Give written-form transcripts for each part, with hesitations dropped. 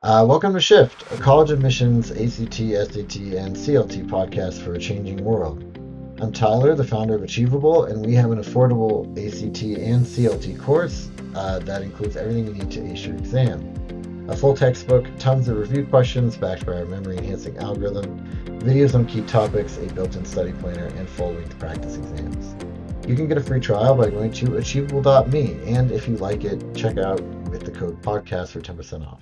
Welcome to Shift, a college admissions ACT, SAT, and CLT podcast for a changing world. I'm Tyler, the founder of Achievable, and we have an affordable ACT and CLT course that includes everything you need to ace your exam. A full textbook, tons of review questions backed by our memory enhancing algorithm, videos on key topics, a built in study planner, and full length practice exams. You can get a free trial by going to achievable.me, and if you like it, check out with the code podcast for 10% off.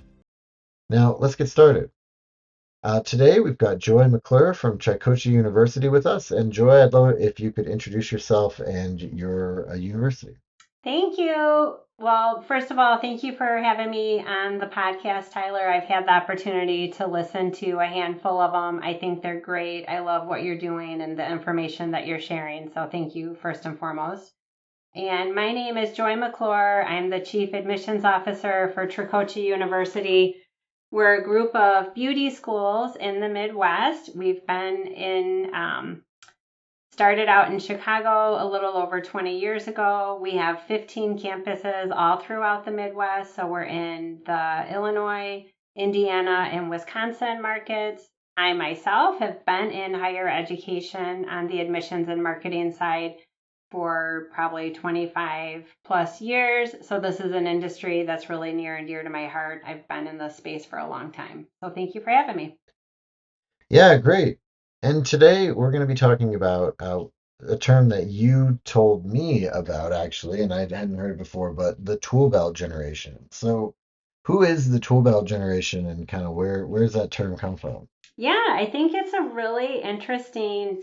Now, let's get started. Today, we've got Joy McClure from Tricoci University with us. And Joy, I'd love it if you could introduce yourself and your university. Thank you. Well, first of all, thank you for having me on the podcast, Tyler. I've had the opportunity to listen to a handful of them. I think they're great. I love what you're doing and the information that you're sharing. So thank you, first and foremost. And my name is Joy McClure. I'm the Chief Admissions Officer for Tricoci University. We're a group of beauty schools in the Midwest. We've been started out in Chicago a little over 20 years ago. We have 15 campuses all throughout the Midwest. So we're in the Illinois, Indiana, and Wisconsin markets. I myself have been in higher education on the admissions and marketing side for probably 25 plus years. So this is an industry that's really near and dear to my heart. I've been in this space for a long time. So thank you for having me. Yeah, great. And today, we're going to be talking about a term that you told me about, actually, and I hadn't heard it before, but the Toolbelt generation. So, who is the Toolbelt generation and kind of where's that term come from? Yeah, I think it's a really interesting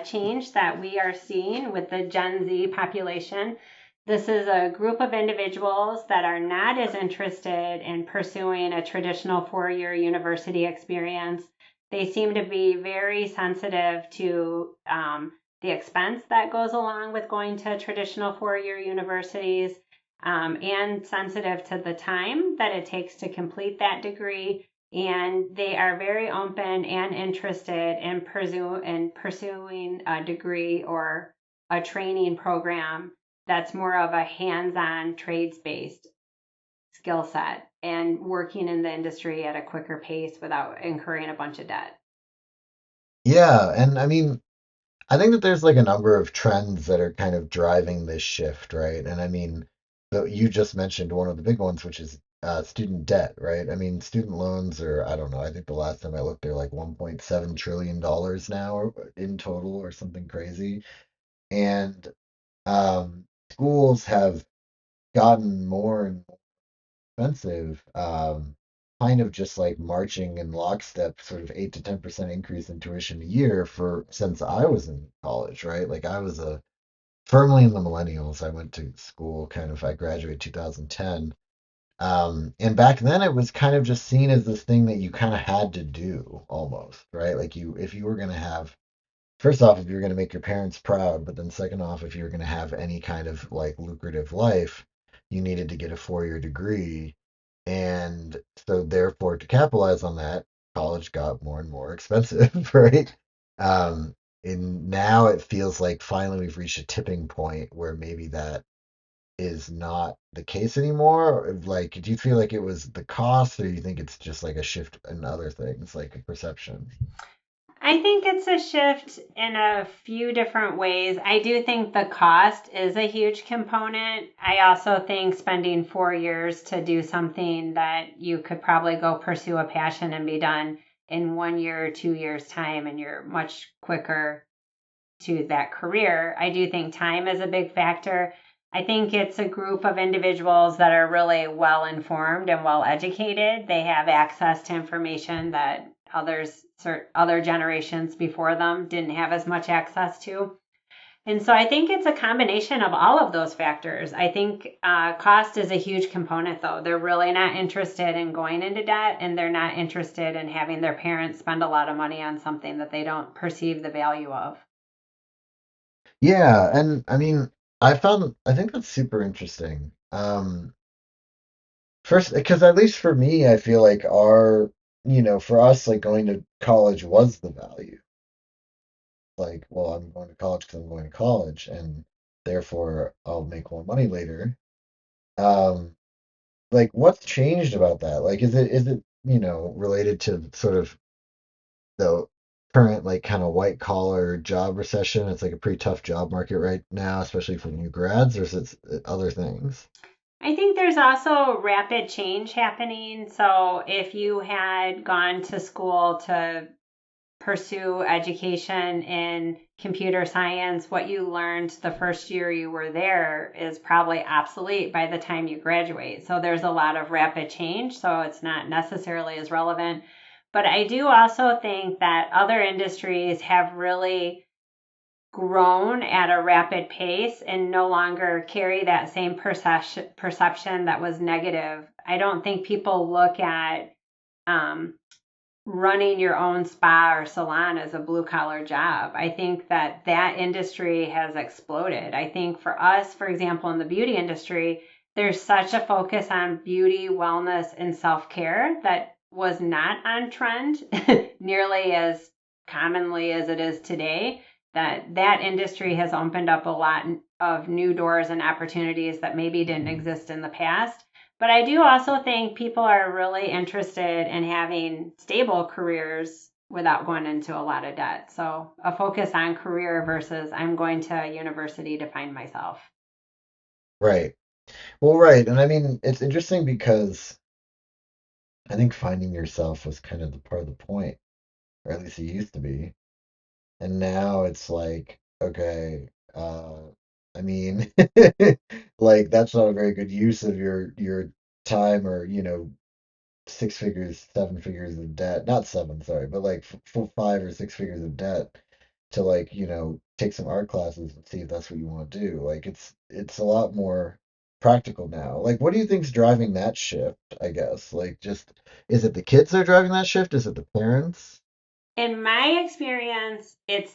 change that we are seeing with the Gen Z population. This is a group of individuals that are not as interested in pursuing a traditional 4 year university experience. They seem to be very sensitive to the expense that goes along with going to traditional 4 year universities and sensitive to the time that it takes to complete that degree, and they are very open and interested in pursuing a degree or a training program that's more of a hands-on trades-based skill set and working in the industry at a quicker pace without incurring a bunch of debt. Yeah, and I mean, I think that there's like a number of trends that are kind of driving this shift, right? And I mean, you just mentioned one of the big ones, which is student debt, right? I mean, student loans are, I don't know, I think the last time I looked, they're like $1.7 trillion now in total or something crazy. And schools have gotten more and more expensive, kind of just like marching in lockstep, sort of 8 to 10% increase in tuition a year for since I was in college, right? Like I was a firmly in the millennials. I went to school kind of, I graduated 2010. And back then it was kind of just seen as this thing that you kind of had to do almost, right? Like if you were going to have, first off, if you're going to make your parents proud, but then second off, if you're going to have any kind of like lucrative life, you needed to get a 4 year degree. And so, therefore, to capitalize on that, college got more and more expensive, right? And now it feels like finally we've reached a tipping point where maybe that is not the case anymore. Like, do you feel like it was the cost, or do you think it's just like a shift in other things, like a perception? I think it's a shift in a few different ways. I do think the cost is a huge component. I also think spending 4 years to do something that you could probably go pursue a passion and be done in 1 year or 2 years' time, and you're much quicker to that career. I do think time is a big factor. I think it's a group of individuals that are really well informed and well educated. They have access to information that other generations before them didn't have as much access to. And so I think it's a combination of all of those factors. I think cost is a huge component, though. They're really not interested in going into debt, and they're not interested in having their parents spend a lot of money on something that they don't perceive the value of. Yeah, and I mean, I think that's super interesting. First, because at least for me, I feel like for us, like going to college was the value. Like, well, I'm going to college because I'm going to college, and therefore I'll make more money later. Um, like, what's changed about that? Like, is it related to sort of the current like kind of white collar job recession? It's like a pretty tough job market right now, especially for new grads, or is it other things? I think there's also rapid change happening. So if you had gone to school to pursue education in computer science, what you learned the first year you were there is probably obsolete by the time you graduate. So there's a lot of rapid change, so it's not necessarily as relevant. But I do also think that other industries have really grown at a rapid pace and no longer carry that same perception that was negative. I don't think people look at um, running your own spa or salon as a blue collar job. I think that that industry has exploded. I think for us, for example, in the beauty industry, there's such a focus on beauty, wellness, and self care that was not on trend nearly as commonly as it is today. That industry has opened up a lot of new doors and opportunities that maybe didn't exist in the past. But I do also think people are really interested in having stable careers without going into a lot of debt. So a focus on career versus I'm going to university to find myself. Right. Well, right. And I mean, it's interesting because I think finding yourself was kind of the part of the point, or at least it used to be. And now it's like, okay, I mean, like that's not a very good use of your time or, six figures, seven figures of debt. Not seven, sorry, but like five or six figures of debt to like, take some art classes and see if that's what you want to do. Like it's a lot more practical now. Like what do you think's driving that shift, I guess? Like just is it the kids that are driving that shift? Is it the parents? In my experience, it's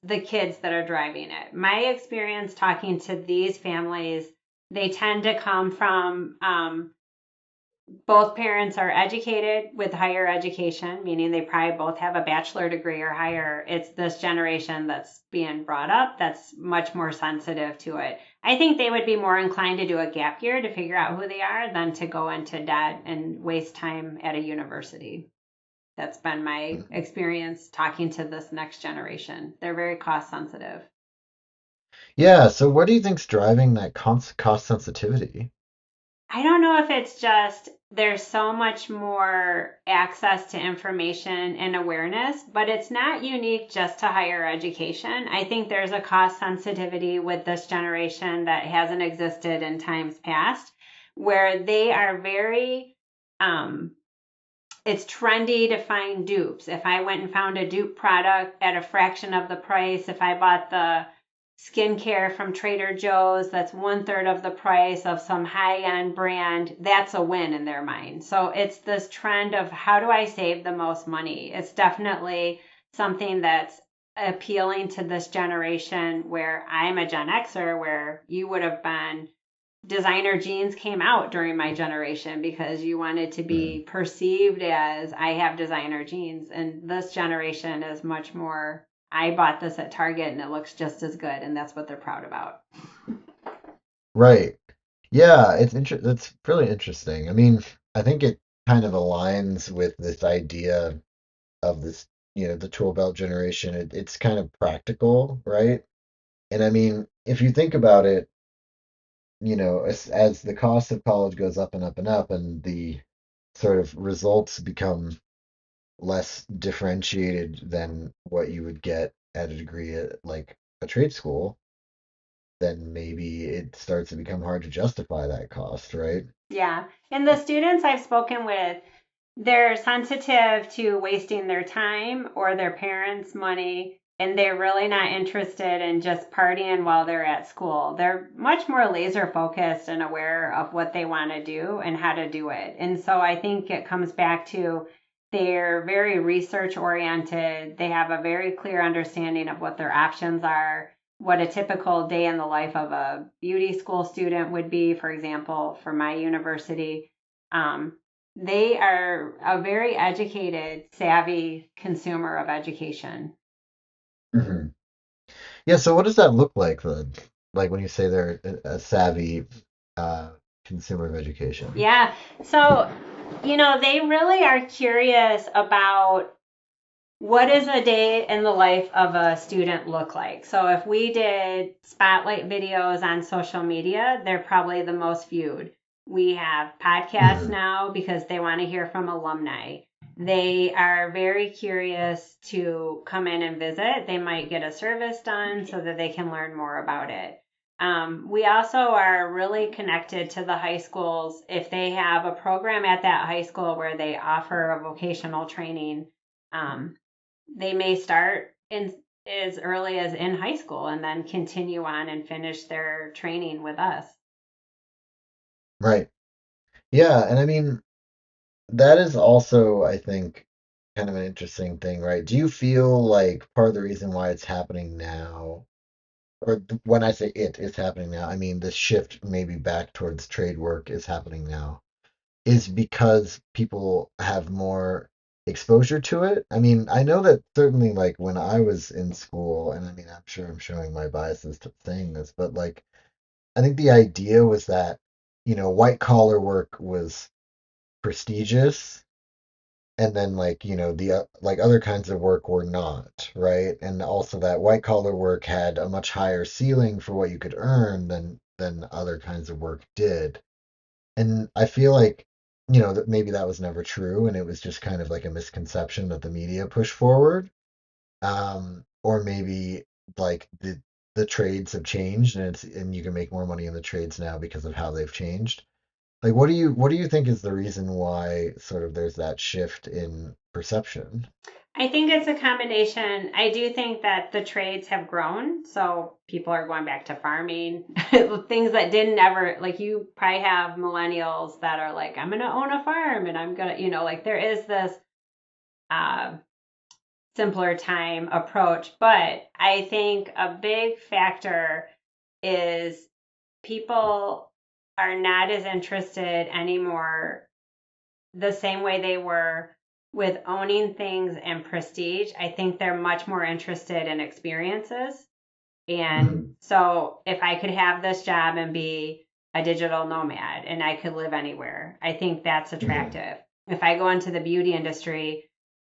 the kids that are driving it. My experience talking to these families, they tend to come from both parents are educated with higher education, meaning they probably both have a bachelor degree or higher. It's this generation that's being brought up that's much more sensitive to it. I think they would be more inclined to do a gap year to figure out who they are than to go into debt and waste time at a university. That's been my experience talking to this next generation. They're very cost sensitive. Yeah, so what do you think's driving that cost sensitivity? I don't know if it's just there's so much more access to information and awareness, but it's not unique just to higher education. I think there's a cost sensitivity with this generation that hasn't existed in times past, where they are very, um, it's trendy to find dupes. If I went and found a dupe product at a fraction of the price, if I bought the skincare from Trader Joe's that's one third of the price of some high end brand, that's a win in their mind. So it's this trend of how do I save the most money? It's definitely something that's appealing to this generation where I'm a Gen Xer, where you would have been designer jeans came out during my generation because you wanted to Mhm. be perceived as I have designer jeans. And this generation is much more, I bought this at Target and it looks just as good. And that's what they're proud about. Right. Yeah, it's really interesting. I mean, I think it kind of aligns with this idea of this, the tool belt generation. It's kind of practical, right? And I mean, if you think about it, as the cost of college goes up and up and up, and the sort of results become less differentiated than what you would get at a degree at like a trade school, then maybe it starts to become hard to justify that cost, right? Yeah. And the students I've spoken with, they're sensitive to wasting their time or their parents' money, and they're really not interested in just partying while they're at school. They're much more laser focused and aware of what they want to do and how to do it. And so I think it comes back to they're very research oriented. They have a very clear understanding of what their options are, what a typical day in the life of a beauty school student would be, for example, for my university. Um, they are a very educated, savvy consumer of education. Hmm. Yeah, so what does that look like then? Like when you say they're a savvy uh, consumer of education. Yeah. So, they really are curious about what does a day in the life of a student look like? So if we did spotlight videos on social media, they're probably the most viewed. We have podcasts Hmm. now because they want to hear from alumni. They are very curious to come in and visit. They might get a service done so that they can learn more about it. We also are really connected to the high schools. If they have a program at that high school where they offer a vocational training, um, they may start in as early as in high school and then continue on and finish their training with us. Right. Yeah, and I mean that is also, I think, kind of an interesting thing, right? Do you feel like part of the reason why it's happening now, or when I say it is happening now, I mean the shift maybe back towards trade work is happening now, is because people have more exposure to it? I mean, I know that certainly like when I was in school, and I mean, I'm sure I'm showing my biases to saying this, but like I think the idea was that, white collar work was prestigious, and then like, the like other kinds of work were not, right? And also that white collar work had a much higher ceiling for what you could earn than other kinds of work did. And I feel like, that maybe that was never true, and it was just kind of like a misconception that the media pushed forward. Or maybe like the trades have changed, and you can make more money in the trades now because of how they've changed. Like what do you think is the reason why sort of there's that shift in perception? I think it's a combination. I do think that the trades have grown. So people are going back to farming, things that didn't ever, like you probably have millennials that are like, I'm going to own a farm and I'm going to, like there is this uh, simpler time approach. But I think a big factor is people are not as interested anymore the same way they were with owning things and prestige. I think they're much more interested in experiences. And Hmm. so if I could have this job and be a digital nomad and I could live anywhere, I think that's Hmm. attractive. If I go into the beauty industry,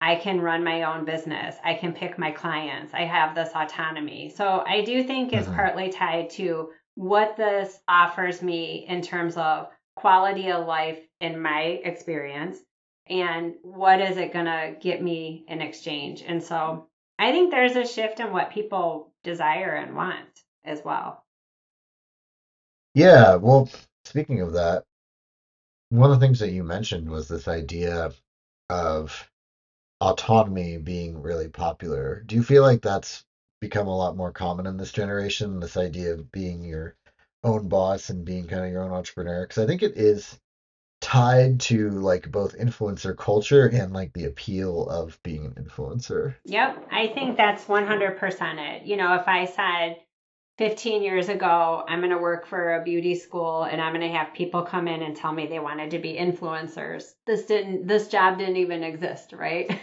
I can run my own business. I can pick my clients. I have this autonomy. So I do think it's Hmm. partly tied to what this offers me in terms of quality of life in my experience and what is it going to get me in exchange. And so I think there's a shift in what people desire and want as well. Yeah, well, speaking of that, one of the things that you mentioned was this idea of autonomy being really popular. Do you feel like that's become a lot more common in this generation, this idea of being your own boss and being kind of your own entrepreneur? Because I think it is tied to like both influencer culture and like the appeal of being an influencer. Yep, I think that's 100% it. If I said 15 years ago, I'm going to work for a beauty school and I'm going to have people come in and tell me they wanted to be influencers. This job didn't even exist, right?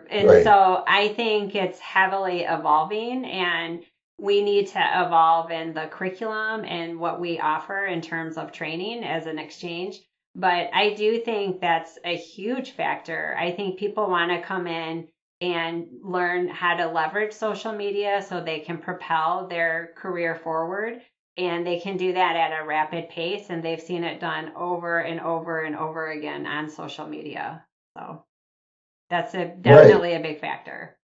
And Right. so I think it's heavily evolving and we need to evolve in the curriculum and what we offer in terms of training as an exchange. But I do think that's a huge factor. I think people want to come in and learn how to leverage social media so they can propel their career forward. And they can do that at a rapid pace. And they've seen it done over and over and over again on social media. So that's Right. definitely a big factor.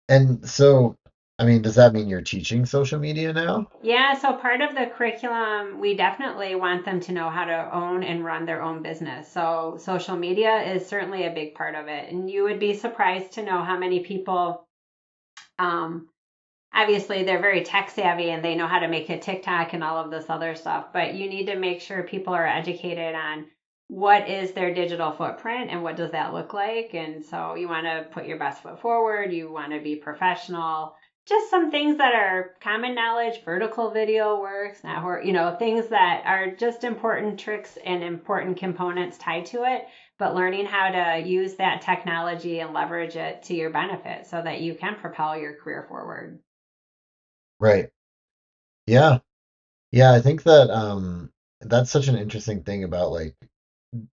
And so, I mean, does that mean you're teaching social media now? Yeah, so part of the curriculum, we definitely want them to know how to own and run their own business. So social media is certainly a big part of it. And you would be surprised to know how many people um, obviously they're very tech savvy and they know how to make a TikTok and all of this other stuff, but you need to make sure people are educated on what is their digital footprint and what does that look like. And so you want to put your best foot forward, you want to be professional. Just some things that are common knowledge, vertical video works, now things that are just important tricks and important components tied to it, but learning how to use that technology and leverage it to your benefit so that you can propel your career forward. Right. Yeah. Yeah, I think that that's such an interesting thing about like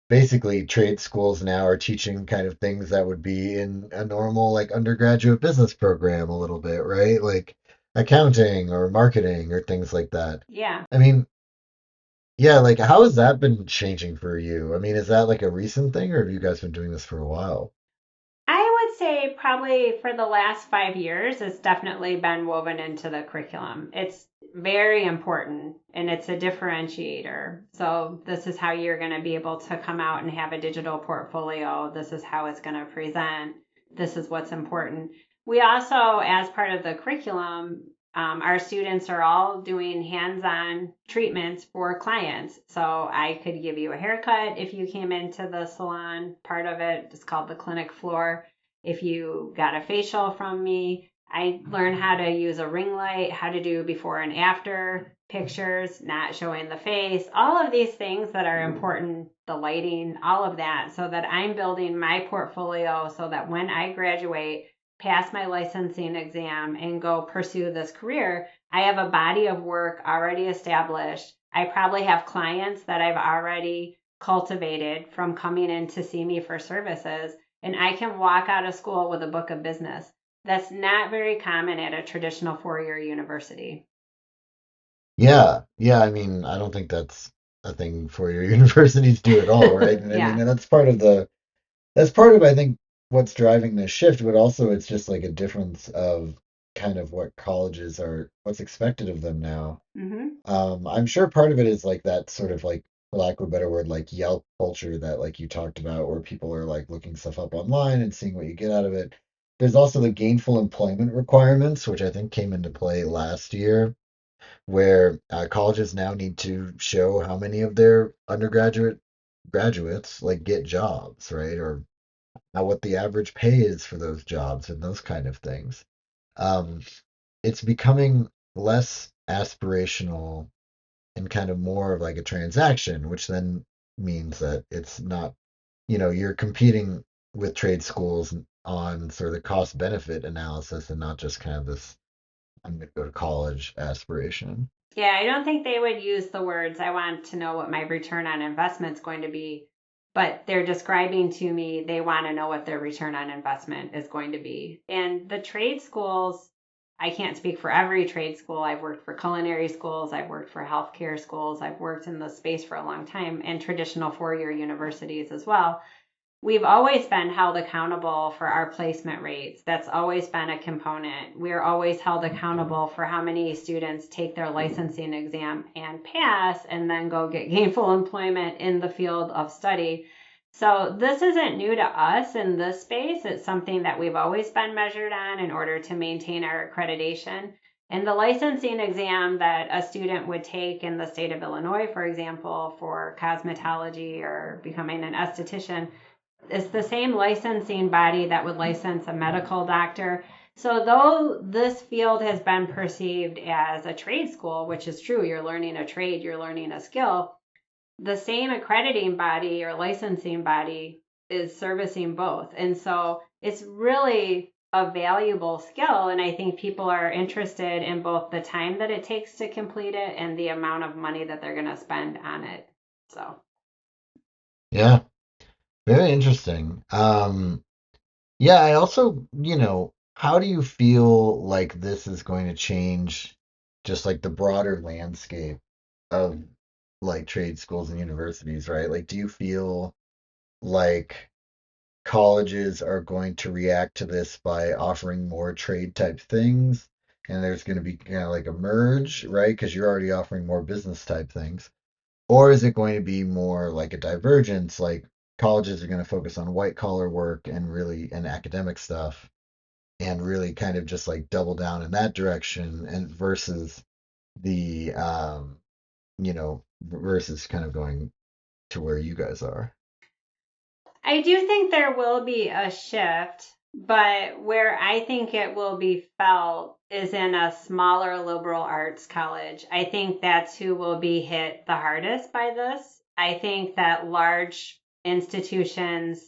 basically trade schools now are teaching kind of things that would be in a normal like undergraduate business program a little bit, right? Like accounting or marketing or things like that. Yeah. I mean, yeah, like how has that been changing for you? I mean, is that like a recent thing or have you guys been doing this for a while? I would say probably for the last 5 years, it's definitely been woven into the curriculum. It's very important and it's a differentiator. So, this is how you're going to be able to come out and have a digital portfolio. This is how it's going to present. This is what's important. We also, as part of the curriculum, our students are all doing hands on treatments for clients. So, I could give you a haircut if you came into the salon. Part of it is called the clinic floor. If you got a facial from me, I learned how to use a ring light, how to do before and after pictures, not showing the face, all of these things that are important, the lighting, all of that, so that I'm building my portfolio so that when I graduate, pass my licensing exam, and go pursue this career, I have a body of work already established. I probably have clients that I've already cultivated from coming in to see me for services, and I can walk out of school with a book of business. That's not very common at a traditional 4 year university. Yeah, yeah, I mean, I don't think that's a thing for your universities do at all, right? And I mean, Yeah. and that's part of I think what's driving this shift, but also it's just like a difference of kind of what colleges are, what's expected of them now. Hmm. I'm sure part of it is like that sort of like, for lack of a better word, like Yelp culture that like you talked about, where people are like looking stuff up online and seeing what you get out of it. There's also the gainful employment requirements, which I think came into play last year, where colleges now need to show how many of their graduates like get jobs, right? Or what the average pay is for those jobs and those kind of things. Um, it's becoming less aspirational and kind of more of like a transaction, which then means that it's not, you're competing with trade schools on sort of the cost benefit analysis and not just kind of this I'm going to go to college aspiration. Yeah, I don't think they would use the words, I want to know what my return on investment is going to be, but they're describing to me they want to know what their return on investment is going to be. And the trade schools, I can't speak for every trade school. I've worked for culinary schools, I've worked for healthcare schools, I've worked in the space for a long time, and traditional 4 year universities as well. We've always been held accountable for our placement rates. That's always been a component. We're always held accountable for how many students take their licensing exam and pass and then go get gainful employment in the field of study. So this isn't new to us in this space. It's something that we've always been measured on in order to maintain our accreditation. And the licensing exam that a student would take in the state of Illinois, for example, for cosmetology or becoming an esthetician, it's the same licensing body that would license a medical doctor. So, though this field has been perceived as a trade school, which is true, you're learning a trade, you're learning a skill, the same accrediting body or licensing body is servicing both. And so, it's really a valuable skill. And I think people are interested in both the time that it takes to complete it and the amount of money that they're going to spend on it. So, Yeah, very interesting. Yeah, I also, how do you feel like this is going to change just like the broader landscape of like trade schools and universities, right? Like, do you feel like colleges are going to react to this by offering more trade type things? And there's going to be kind of like a merge, right? Because you're already offering more business type things. Or is it going to be more like a divergence? Like colleges are going to focus on white collar work and really and academic stuff and really kind of just like double down in that direction and versus the versus kind of going to where you guys are. I do think there will be a shift, but where I think it will be felt is in a smaller liberal arts college. I think that's who will be hit the hardest by this. I think that large institutions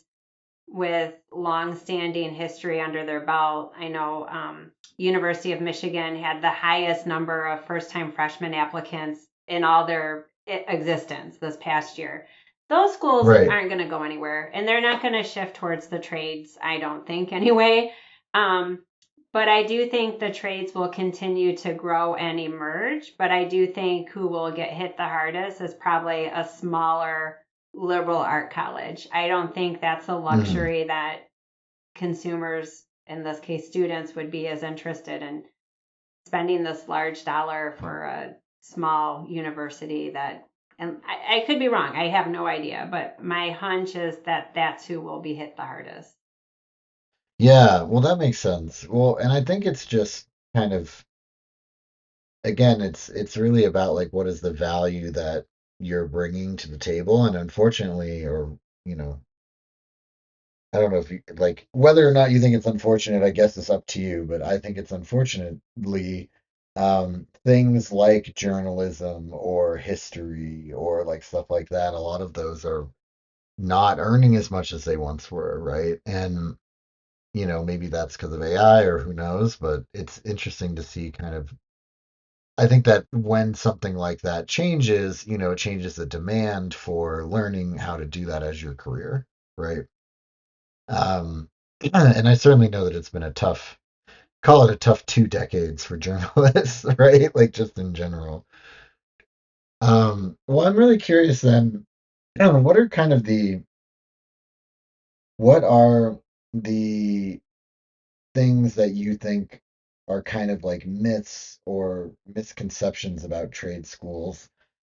with long-standing history under their belt. I know University of Michigan had the highest number of first-time freshman applicants in all their existence this past year. Those schools Right. aren't going to go anywhere, and they're not going to shift towards the trades, I don't think, anyway. Um, but I do think the trades will continue to grow and emerge. But I do think who will get hit the hardest is probably a smaller liberal art college. I don't think that's a Mhm. luxury that consumers, in this case students, would be as interested in spending this large dollar for a small university that, and I could be wrong, I have no idea, but my hunch is that that's who will be hit the hardest. Yeah, well, that makes sense. Well, and I think it's just kind of, again, it's really about like what is the value that you're bringing to the table, and unfortunately, or you know, I don't know if you like whether or not you think it's unfortunate, I guess it's up to you, but I think it's unfortunately things like journalism or history or like stuff like that, a lot of those are not earning as much as they once were, right? And maybe that's because of AI or who knows, but it's interesting to see kind of. I think that when something like that changes, it changes the demand for learning how to do that as your career, right? Um, and I certainly know that it's been call it a tough 2 decades for journalists, right? Like just in general. Well, I'm really curious then, what are kind of what are the things that you think are kind of like myths or misconceptions about trade schools?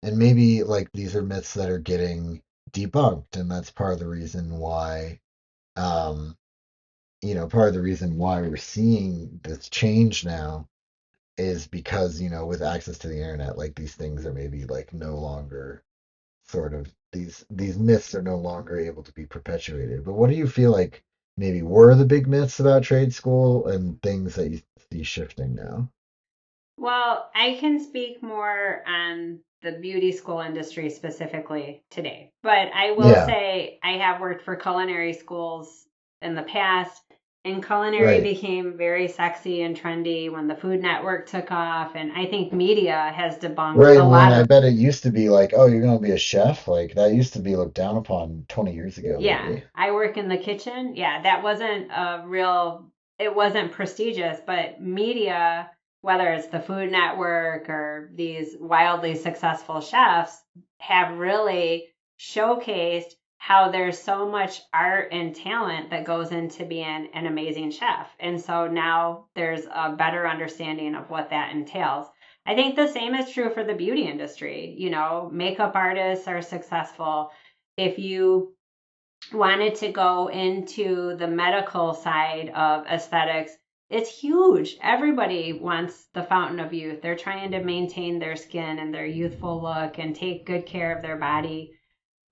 And maybe like these are myths that are getting debunked, and that's part of the reason why, um, part of the reason why we're seeing this change now is because, with access to the internet, like these things are maybe like no longer sort of these myths are no longer able to be perpetuated. But what do you feel like maybe were the big myths about trade school and things that you see shifting now? Well, I can speak more on the beauty school industry specifically today, but I will Yeah, say I have worked for culinary schools in the past, and culinary right. became very sexy and trendy when the Food Network took off, and I think media has debunked Right, a when lot I of. bet it used to be like, oh, you're gonna be a chef, like that used to be looked down upon 20 years ago, Yeah, maybe. I work in the kitchen. Yeah, that wasn't a real, it wasn't prestigious, but media, whether it's the Food Network or these wildly successful chefs, have really showcased how there's so much art and talent that goes into being an amazing chef. And so now there's a better understanding of what that entails. I think the same is true for the beauty industry. Makeup artists are successful. If you wanted to go into the medical side of aesthetics, it's huge. Everybody wants the fountain of youth. They're trying to maintain their skin and their youthful look and take good care of their body.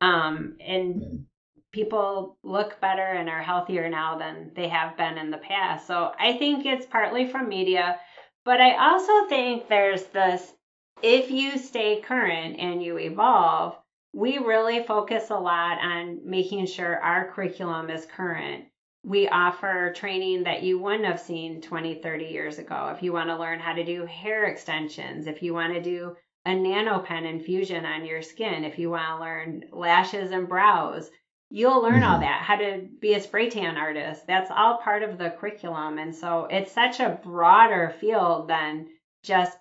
And Mhm. people look better and are healthier now than they have been in the past. So I think it's partly from media, but I also think there's this, if you stay current and you evolve, we really focus a lot on making sure our curriculum is current. We offer training that you wouldn't have seen 20, 30 years ago. If you want to learn how to do hair extensions, if you want to do a nano pen infusion on your skin, if you want to learn lashes and brows, you'll learn all Mhm. that, how to be a spray tan artist. That's all part of the curriculum. And so it's such a broader field than just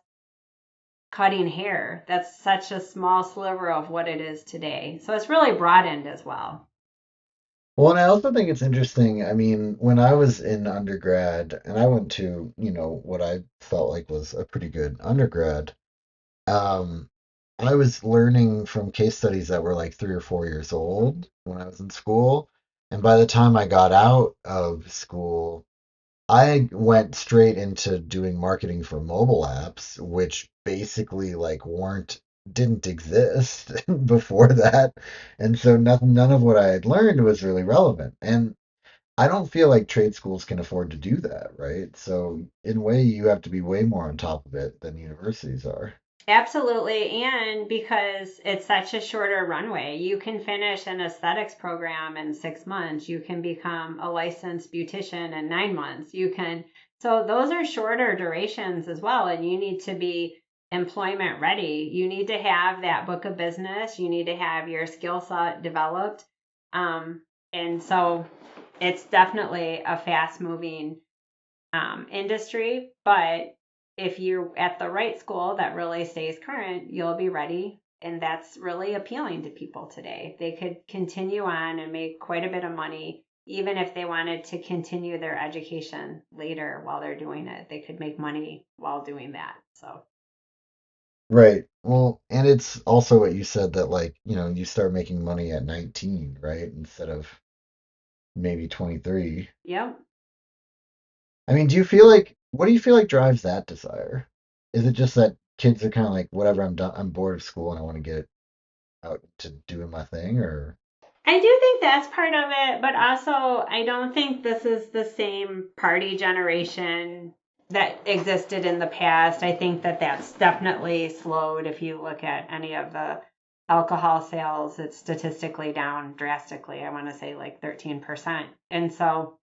cutting hair. That's such a small sliver of what it is today. So it's really broadened as well. Well, and I also think it's interesting. I mean, when I was in undergrad, and I went to, what I felt like was a pretty good undergrad, um, I was learning from case studies that were like 3 or 4 years old when I was in school. And by the time I got out of school, I went straight into doing marketing for mobile apps, which basically like didn't exist before that. And so none of what I had learned was really relevant. And I don't feel like trade schools can afford to do that, right? So in a way, you have to be way more on top of it than universities are. Absolutely. And because it's such a shorter runway, you can finish an aesthetics program in 6 months. You can become a licensed beautician in 9 months. So those are shorter durations as well. And you need to be employment ready. You need to have that book of business. You need to have your skill set developed. And so it's definitely a fast moving industry. But if you're at the right school that really stays current, you'll be ready. And that's really appealing to people today. They could continue on and make quite a bit of money, even if they wanted to continue their education later while they're doing it. They could make money while doing that. So, Right. Well, and it's also what you said that like, you start making money at 19, right? Instead of maybe 23. yep. I mean, what do you feel like drives that desire? Is it just that kids are kind of like, whatever, I'm done, I'm bored of school and I want to get out to doing my thing, or? I do think that's part of it, but also I don't think this is the same party generation that existed in the past. I think that that's definitely slowed. If you look at any of the alcohol sales, it's statistically down drastically. I want to say like 13%. And so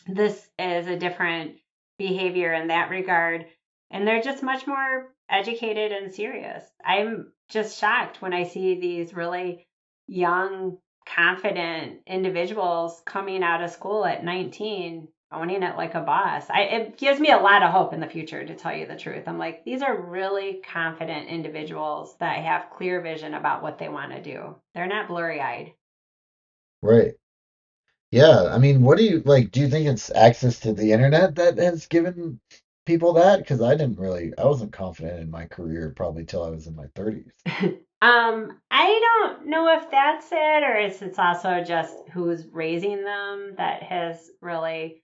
this is a different behavior in that regard. And they're just much more educated and serious. I'm just shocked when I see these really young, confident individuals coming out of school at 19, owning it like a boss. It gives me a lot of hope in the future, to tell you the truth. I'm like, these are really confident individuals that have clear vision about what they want to do. They're not blurry eyed. Right. Yeah. I mean, what do you like? Do you think it's access to the internet that has given people that? Because I wasn't confident in my career probably till I was in my 30s. I don't know if that's it or it's also just who's raising them that has really,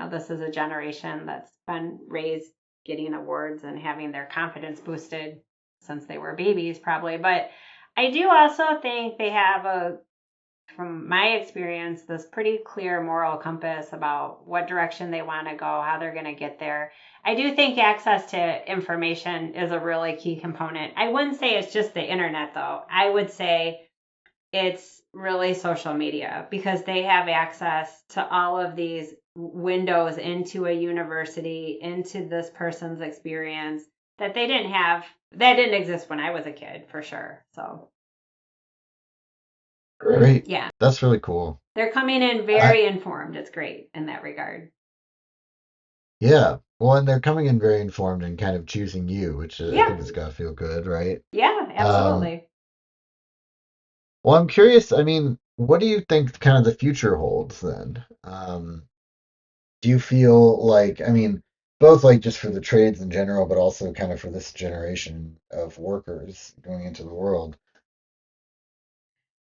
this is a generation that's been raised getting awards and having their confidence boosted since they were babies, probably. But I do also think they have from my experience, this pretty clear moral compass about what direction they want to go, how they're going to get there. I do think access to information is a really key component. I wouldn't say it's just the internet, though. I would say it's really social media because they have access to all of these windows into a university, into this person's experience that they didn't have, that didn't exist when I was a kid, for sure. So, Great. yeah. That's really cool. They're coming in I, very informed. It's great in that regard. yeah. Well, and they're coming in very informed and kind of choosing you, which I Yeah, think has got to feel good, right? yeah, Um, absolutely. well, I'm curious. I mean, what do you think kind of the future holds then? Do you feel like, I mean, both like just for the trades in general, but also kind of for this generation of workers going into the world?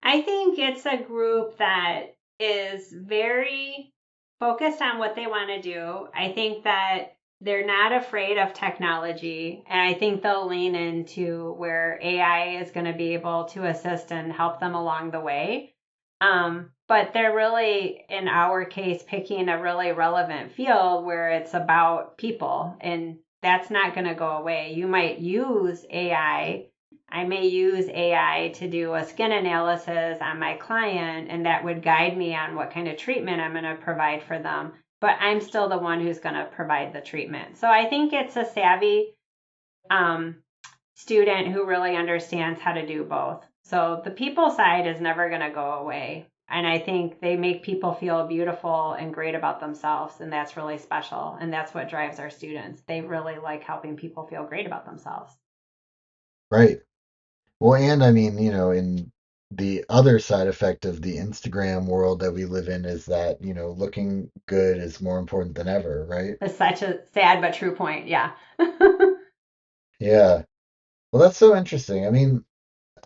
I think it's a group that is very focused on what they want to do. I think that they're not afraid of technology, and I think they'll lean into where AI is going to be able to assist and help them along the way. But they're really, in our case, picking a really relevant field where it's about people, and that's not going to go away. You might use AI. I may use AI to do a skin analysis on my client, and that would guide me on what kind of treatment I'm going to provide for them. But I'm still the one who's going to provide the treatment. So I think it's a savvy um, student who really understands how to do both. So the people side is never going to go away. And I think they make people feel beautiful and great about themselves. And that's really special. And that's what drives our students. They really like helping people feel great about themselves. Right. Well, and I mean, in the other side effect of the Instagram world that we live in is that, looking good is more important than ever, right? It's such a sad but true point. Yeah. Yeah. Well, that's so interesting. I mean,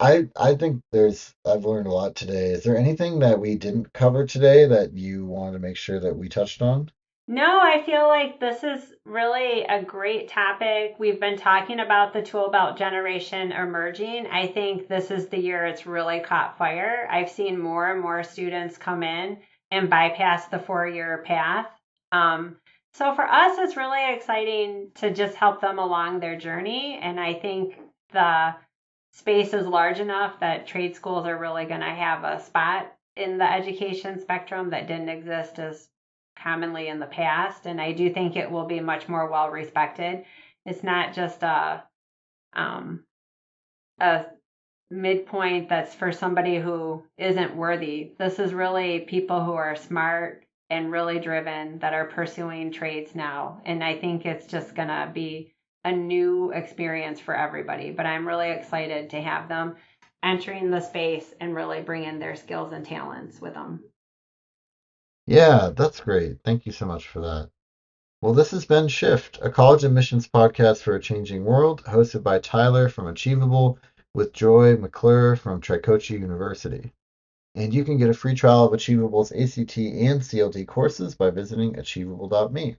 I think I've learned a lot today. Is there anything that we didn't cover today that you wanted to make sure that we touched on? No, I feel like this is really a great topic. We've been talking about the tool belt generation emerging. I think this is the year it's really caught fire. I've seen more and more students come in and bypass the 4 year path. So for us, it's really exciting to just help them along their journey. And I think the space is large enough that trade schools are really going to have a spot in the education spectrum that didn't exist as commonly in the past. And I do think it will be much more well respected. It's not just um, a midpoint that's for somebody who isn't worthy. This is really people who are smart and really driven that are pursuing trades now. And I think it's just going to be a new experience for everybody. But I'm really excited to have them entering the space and really bring in their skills and talents with them. Yeah, that's great. Thank you so much for that. Well, this has been Shift, a college admissions podcast for a changing world, hosted by Tyler from Achievable with Joy McClure from Tricoci University. And you can get a free trial of Achievable's ACT and CLD courses by visiting achievable.me.